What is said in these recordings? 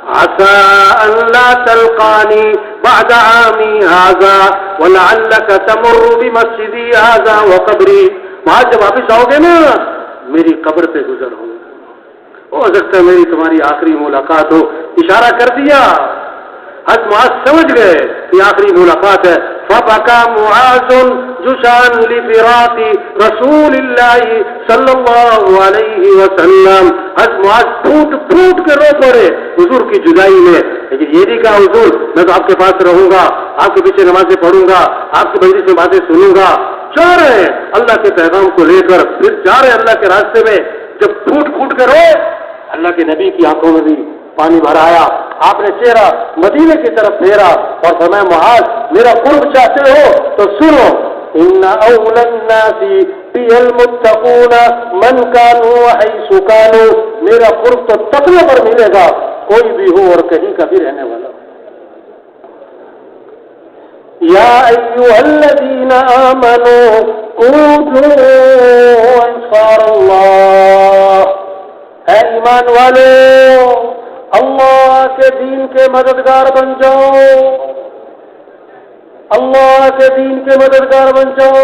عسى أن لا تلقاني بعد عامي هذا ولعلك تمر بمسجدي هذا وقبري. وہاں جب واپس آؤ گے نا میری قبر پہ گزر ہو سکتا ہے میری تمہاری آخری ملاقات ہو. اشارہ کر دیا. حضرت معاذ سمجھ گئے کہ آخری ملاقات ہے. فبكى معاذ جشعا لفراق رسول اللہ صلی اللہ علیہ وسلم. حضرت معاذ پھوٹ پھوٹ کے رو پڑے حضور کی جدائی میں. لیکن یہ نہیں کہا حضور میں تو آپ کے پاس رہوں گا, آپ کے پیچھے نمازیں پڑھوں گا, آپ کی مجلس میں باتیں سنوں گا. جا رہے ہیں اللہ کے پیغام کو لے کر, پھر جا رہے ہیں اللہ کے راستے میں. جب پھوٹ پھوٹ کر روئے اللہ کے نبی کی آنکھوں میں بھی پانی بھر آیا. آپ نے چہرہ مدینے کی طرف پھیرا اور فرمایا معاذ میرا قرب چاہتے ہو تو سنو, ان اول الناس بی المتقون من كانوا حيث كانوا. میرا قرب تو تقوی پر ملے گا کوئی بھی ہو اور کہیں کا بھی رہنے والا. یا ایھا الذین آمنوا کونوا انصار اللہ. اے ایمان والو اللہ کے دین کے مددگار بن جاؤ, اللہ کے دین کے مددگار بن جاؤ.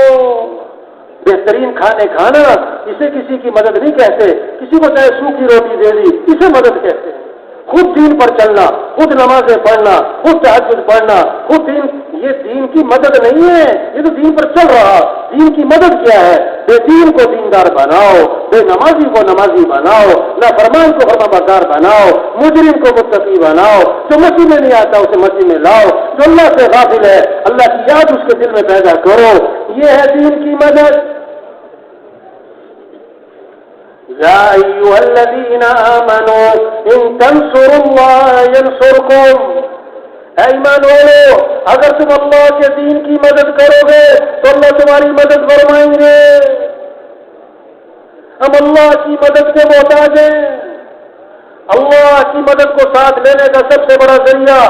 بہترین کھانے کھانا اسے کسی کی مدد نہیں کہتے. کسی کو چاہے سوکھی روٹی دے دی اسے مدد کہتے ہیں. خود دین پر چلنا, خود نمازیں پڑھنا, خود تہجد پڑھنا, خود دین, یہ دین کی مدد نہیں ہے. یہ تو دین پر چل رہا. دین کی مدد کیا ہے؟ بے دین کو دیندار بناؤ, بے نمازی کو نمازی بناؤ, نافرمان کو فرمانبردار بناؤ, مجرم کو متقی بناؤ. جو مسیح میں نہیں آتا اسے مسیح میں لاؤ. جو اللہ سے غافل ہے اللہ کی یاد اس کے دل میں پیدا کرو. یہ ہے دین کی مدد. یا ایھا الذین آمنوا ان تنصروا اللہ ینصرکم. اے ایمان والو اگر تم اللہ کے دین کی مدد کرو گے تو اللہ تمہاری مدد فرمائیں گے. ہم اللہ کی مدد کے محتاج ہیں. اللہ کی مدد کو ساتھ لینے کا سب سے بڑا ذریعہ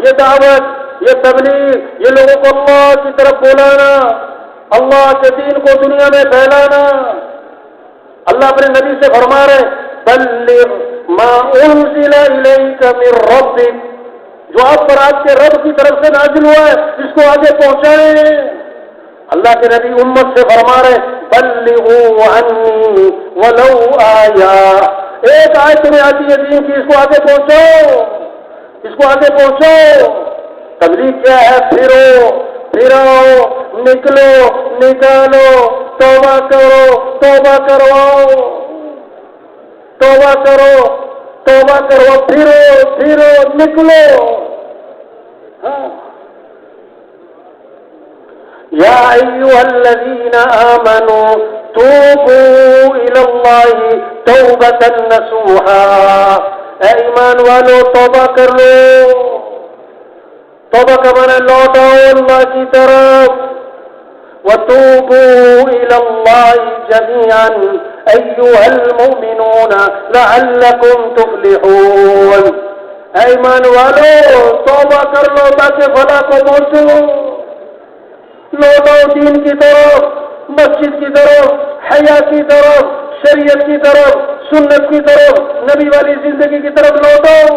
یہ دعوت, یہ تبلیغ, یہ لوگوں کو اللہ کی طرف بلانا, اللہ کے دین کو دنیا میں پھیلانا. اللہ اپنے نبی سے فرما رہے بلغ ما انزل الیک من ربک. جو آپ پر آپ کے رب کی طرف سے نازل ہوا ہے اس کو آگے پہنچائیں. اللہ کے نبی امت سے فرما رہے بلغوا عنی ولو آیا. ایک آیت تمہیں آتی ہے دین کی, اس کو آگے پہنچاؤ, اس کو آگے پہنچاؤ. تبلیغ کیا ہے؟ پھراؤ, نکلو, نکالو, توبہ کرو, توبہ کرواؤ, توبہ کرو, توبہ کرو, پھرو, نکلو. یا ایھا الذین آمنوا توبوا الی اللہ توبۃ نصوحا. اے ایمان والو توبہ کر لو. توبہ کا معنی لوٹاؤ اللہ کی طرف. وتوبوا الی اللہ جميعا ایھا المؤمنون لعلکم تفلحون. اے ایمان والو توبہ کر لو تاکہ فلاح کو پہنچو. لوٹاؤ دین کی طرف, مسجد کی طرف, حیا کی طرف, شریعت کی طرف, سنت کی طرف, نبی والی زندگی کی طرف لوٹاؤ.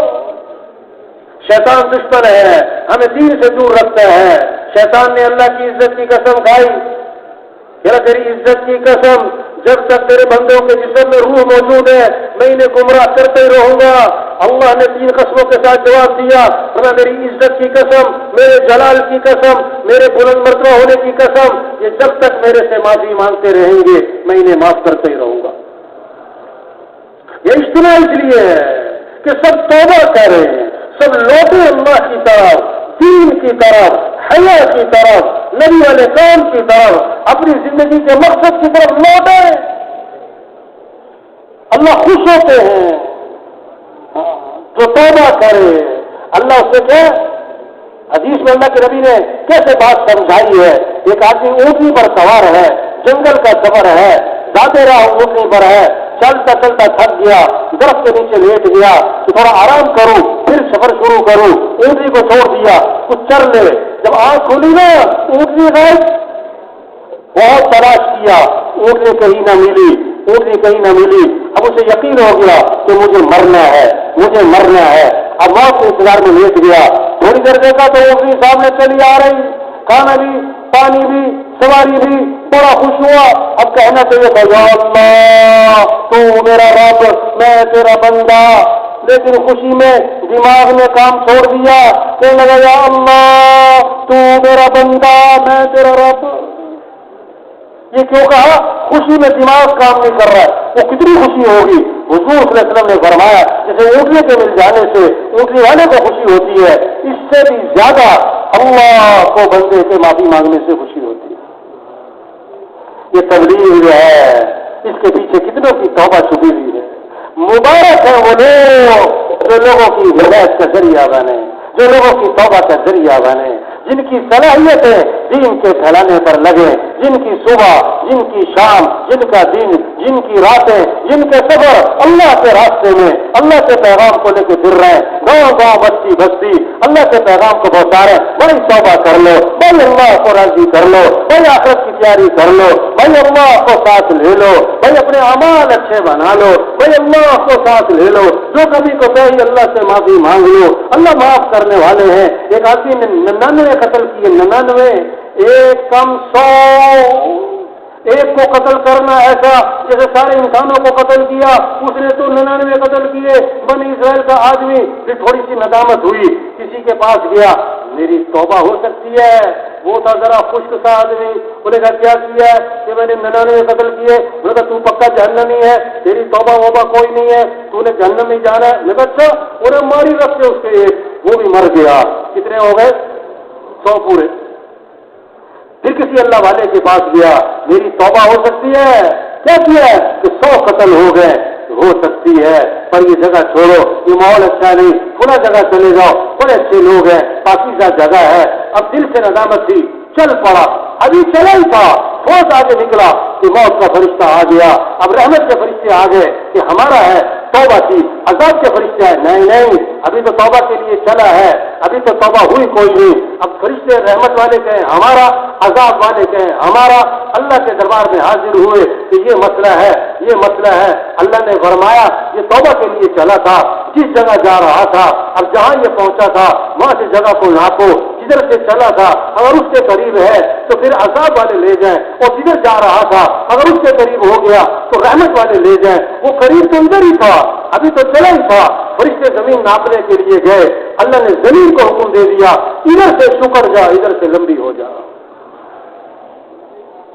شیطان دشمن ہے, ہمیں دین سے دور رکھتا ہے. شیطان نے اللہ کی عزت کی قسم کھائی. میرا تیری عزت کی قسم جب تک تیرے بندوں کے جسم میں روح موجود ہے میں انہیں گمراہ کرتے ہی رہوں گا. اللہ نے 3 قسموں کے ساتھ جواب دیا. میری عزت کی قسم, میرے جلال کی قسم, میرے بلند مرتبہ ہونے کی قسم, یہ جب تک میرے سے معافی مانگتے رہیں گے میں انہیں معاف کرتے ہی رہوں گا. یہ اجتماع اس لیے ہے کہ سب توبہ کریں, سب لوٹے اللہ کی طرف, دین کی طرف, حیا کی طرف, نبی والے کام کی طرف, اپنی زندگی کے مقصد کی طرف لوٹے. اللہ خوش ہوتے ہیں جو توبہ کرے. اللہ اس سے کیا حدیث میں اللہ کے نبی نے کیسے بات سمجھائی ہے. ایک آدمی اونٹنی پر سوار ہے, جنگل کا سفر ہے, زیادہ راہ اونٹنی پر ہے, چلتا چلتا تھک گیا, درخت کے نیچے لیٹ گیا کہ تھوڑا آرام کروں پھر سفر شروع کروں. اونٹنی کو چھوڑ دیا کچھ چر لے. جب آنکھ کھلی نا اونٹنی غائب. بہت تلاش کیا, اونٹنی کہیں نہ ملی, اونٹنی کہیں نہ ملی. اب اسے یقین ہو گیا کہ مجھے مرنا ہے, مجھے مرنا ہے. اب موت کے انتظار میں لیٹ گیا. تھوڑی دیر دیکھا تو وہ اپنی سامنے چلی آ رہی, کھانا بھی پانی بھی سواری بھی, بڑا خوش ہوا. اب کہنا چاہیے تھا یا اللہ تو میرا رب میں تیرا بندہ, لیکن خوشی میں دماغ نے کام چھوڑ دیا, کہنے لگا یا اللہ تو میرا بندہ میں تیرا رب. یہ کیوں کہا؟ خوشی میں دماغ کام نہیں کر رہا ہے. وہ کتنی خوشی ہوگی. حضور صلی اللہ علیہ وسلم نے فرمایا جیسے اونٹنے کے مل جانے سے اونٹنے والے کو خوشی ہوتی ہے, اس سے بھی زیادہ اللہ کو بندے سے معافی مانگنے سے خوشی ہوتی ہے. یہ تبلیغ جو ہے اس کے پیچھے کتنوں کی توبہ چھپی ہوئی ہے. مبارک ہے وہ لوگ جو لوگوں کی ہدایت کا ذریعہ بنے, جو لوگوں کی توبہ کا ذریعہ بنے, جن کی صلاحیتیں دین کے پھیلانے پر لگے, جن کی صبح, جن کی شام, جن کا دن, جن کی راتیں, جن کے سفر اللہ کے راستے میں اللہ کے پیغام کو لے کے پھر رہے ہیں, گاؤں گاؤں بستی بستی اللہ کے پیغام کو پہنچا رہے ہیں. بڑی توبہ کر لو بھائی, اللہ کو راضی کر لو بھائی, آخرت کی تیاری کر لو بھائی, اللہ کو ساتھ لے لو بھائی, اپنے اعمال اچھے بنا لو بھائی, اللہ کو ساتھ لے لو. جو کبھی کو کہیں اللہ سے معافی مانگ لو, اللہ معاف کرنے والے ہیں. ایک آدمی نے 99 قتل کیے, 99, ایک کم 100, ایک کو قتل کرنا ایسا جیسے سارے انسانوں کو قتل کیا. اس نے تو 99 قتل کیے. بنی اسرائیل کا آدمی پھر تھوڑی سی ندامت ہوئی, کسی کے پاس گیا, میری توبہ ہو سکتی ہے. وہ تھا ذرا خشک سا آدمی, انہوں نے کہا کیا کیا ہے کہ میں نے 99 قتل کیے. انہوں نے کہا تو پکا جہنمی ہے, تیری توبہ ووبہ کوئی نہیں ہے, تو نے جہنم میں جانا ہے. میں کہا اچھا, انہیں ماری رکھتے اس کے ایک, وہ بھی مر گیا. کتنے ہو گئے؟ 100 پورے. پھر کسی اللہ والے کے پاس گیا, میری توبہ ہو سکتی ہے. کیا کیا ہے کہ 100 قتل ہو گئے. ہو سکتی ہے پر یہ جگہ چھوڑو, یہ ماحول اچھا نہیں, پورا جگہ چلے جاؤ, بڑے اچھے لوگ ہیں, پاکیزہ جگہ ہے. اب دل سے ندامت تھی, چل پڑا. ابھی چلا ہی تھا, فوج آگے نکلا کہ موت کا فرشتہ آ گیا. اب رحمت کے فرشتے آ گئے کہ ہمارا ہے, توبہ کی. عذاب کے فرشتے ہیں, نہیں نہیں ابھی تو توبہ کے لیے چلا ہے, ابھی تو توبہ ہوئی کوئی نہیں. اب فرشتے رحمت والے کہیں ہمارا, عذاب والے کہیں ہمارا. اللہ کے دربار میں حاضر ہوئے کہ یہ مسئلہ ہے, یہ مسئلہ ہے. اللہ نے فرمایا یہ توبہ کے لیے چلا تھا, جس جگہ جا رہا تھا, اب جہاں یہ پہنچا تھا وہاں سے جگہ کو ناپو, جدھر سے چلا تھا اگر اس کے قریب ہے تو پھر عذاب والے لے جائیں, اور جدھر جا رہا تھا اگر اس کے قریب ہو گیا تو رحمت والے لے جائیں. وہ قریب تو ادھر ہی تھا, ابھی تو چلا ہی تھا. فرشتے زمین ناپنے کے لیے گئے, اللہ نے زمین کو حکم دے دیا ادھر سے شکر جا, ادھر سے لمبی ہو جا.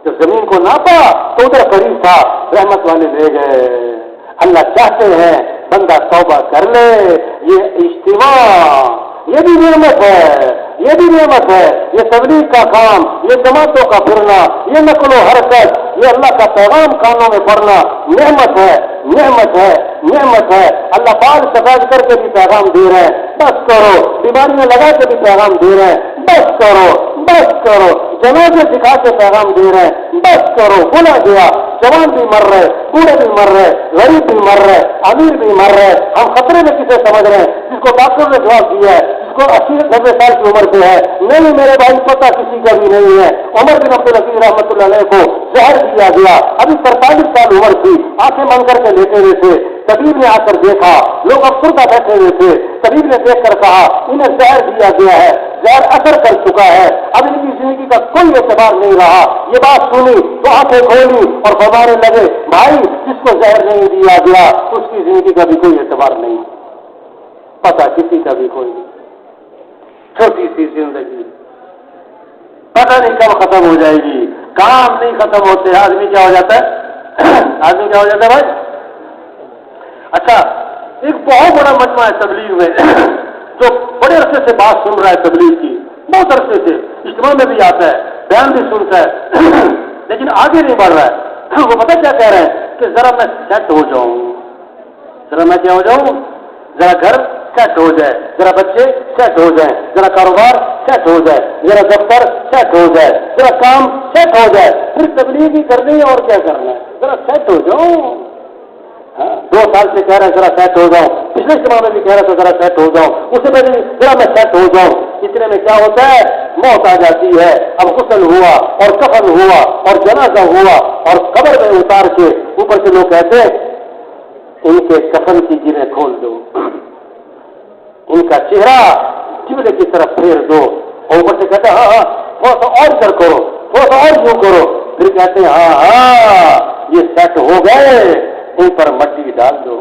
جب زمین کو ناپا تو ادھر قریب تھا, رحمت والے لے گئے. اللہ چاہتے ہیں بندہ توبہ کر لے. یہ اجتماع یہ بھی نعمت ہے, یہ بھی نعمت ہے. یہ تبلیغ کا کام, یہ جماعتوں کا پھرنا, یہ نقل و حرکت, یہ اللہ کا پیغام کانوں میں پڑھنا نعمت ہے, نعمت ہے, نعمت ہے. اللہ پاک سفید کر کے بھی پیغام دے رہے ہیں, بس کرو. بیماریاں لگا کے بھی پیغام دے رہے ہیں, بس کرو, بس کرو. جنازے سکھا کے پیغام دے رہے ہیں, بس کرو. بولا گیا جوان بھی مر رہے, بوڑھے بھی مر رہے, غریب بھی مر رہے, امیر بھی مر رہے. ہم خطرے میں کسے سمجھ رہے ہیں؟ جس کو ڈاکٹر نے جواب دیا ہے, جس کو 80-90 سال کی عمر سے ہے, نہیں میرے بھائی پتہ کسی کا بھی نہیں ہے. عمر بن عبدالعزیز رحمۃ اللہ علیہ کو زہر دیا گیا, ابھی 43 سال عمر تھی, آنکھیں بند کر کے لیٹے ہوئے تھے. طبیب نے آ کر دیکھا, لوگ افسردہ بیٹھے ہوئے تھے. طبیب نے دیکھ کر کہا انہیں زہر دیا گیا ہے, زہر اثر کر چکا ہے, اب ان کی زندگی کا کوئی اعتبار نہیں رہا. یہ بات سنی تو آنکھیں کھولی اور فرمانے لگے بھائی جس کو زہر نہیں دیا گیا اس کی زندگی کا بھی کوئی اعتبار نہیں, پتہ کسی کا بھی کوئی نہیں. چھوٹی سی زندگی پتہ نہیں کب ختم ہو جائے گی. کام نہیں ختم ہوتے, آدمی کیا ہو جاتا ہے, آدمی کیا ہو جاتا ہے بھائی. اچھا, ایک بہت بڑا مجمع ہے تبلیغ میں جو بڑے عرصے سے بات سن رہا ہے تبلیغ کی, بہت عرصے سے اجتماع میں بھی آتا ہے, بیان بھی سنتا ہے, لیکن آگے نہیں بڑھ رہا ہے. وہ پتہ کیا کہہ رہے ہیں کہ ذرا میں سیٹ ہو جاؤں, ذرا میں کیا ہو جاؤں, ذرا گھر سیٹ ہو جائے, ذرا بچے سیٹ ہو جائیں, ذرا کاروبار سیٹ ہو جائے, ذرا دفتر سیٹ ہو جائے, ذرا کام سیٹ ہو جائے, پھر تبلیغ ہی کرنی ہے اور کیا کرنا ہے, ذرا سیٹ ہو جاؤں. 2 سال سے کہہ رہے ذرا سیٹ ہو جاؤں, پچھلے زمانے میں بھی کہہ رہا تھا ذرا سیٹ ہو جاؤں, اس سے پہلے ذرا میں سیٹ ہو جاؤں. اتنے میں کیا ہوتا ہے, موت آ جاتی ہے. اب غسل ہوا اور کفن ہوا اور جنازہ ہوا اور قبر میں اتار کے اوپر سے لوگ کہتے ہیں ان کے کفن کی جنہیں کھول دو. ان کا چہرہ قبلے کی طرف پھیر دو، اور اوپر سے کہتے ہیں ہاں ہاں تھوڑا سا اور ادھر کرو، تھوڑا سا اور یوں کرو، پھر کہتے ہیں ہاں ہاں یہ سیٹ ہو گئے، ان پر مٹی ڈال دو۔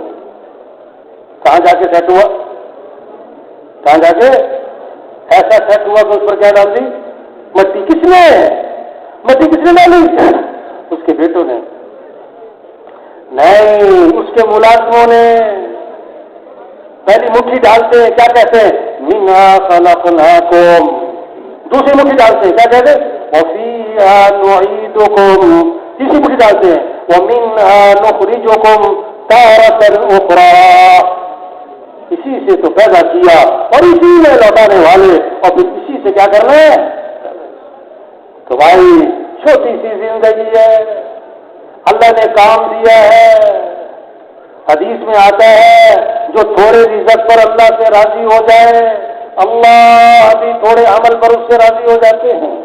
کہاں جا کے سیٹ ہوا؟ کہاں جا کے ایسا سیٹ ہوا کہ اس پر کیا ڈال دی؟ مٹی۔ کس نے؟ مٹی کس نے ڈالی؟ اس کے بیٹوں نے نہیں، اس کے ملازموں نے۔ پہلی مٹھی ڈالتے ہیں کیا کہتے ہیں؟ منھا خلقناکم، دوسری مٹھی ڈالتے ہیں کیا کہتے ہیں؟ وفیھا نعیدکم، تیسری مٹھی ڈالتے ہیں ومنھا نخرجکم تارۃ اخری، اسی سے تو پیدا کیا اور اسی میں لوٹانے والے، اور پھر اسی سے کیا کرنا ہے؟ تو بھائی چھوٹی سی زندگی ہے، اللہ نے کام دیا ہے۔ حدیث میں آتا ہے جو تھوڑے رزق پر اللہ سے راضی ہو جائے، اللہ بھی تھوڑے عمل پر اس سے راضی ہو جاتے ہیں۔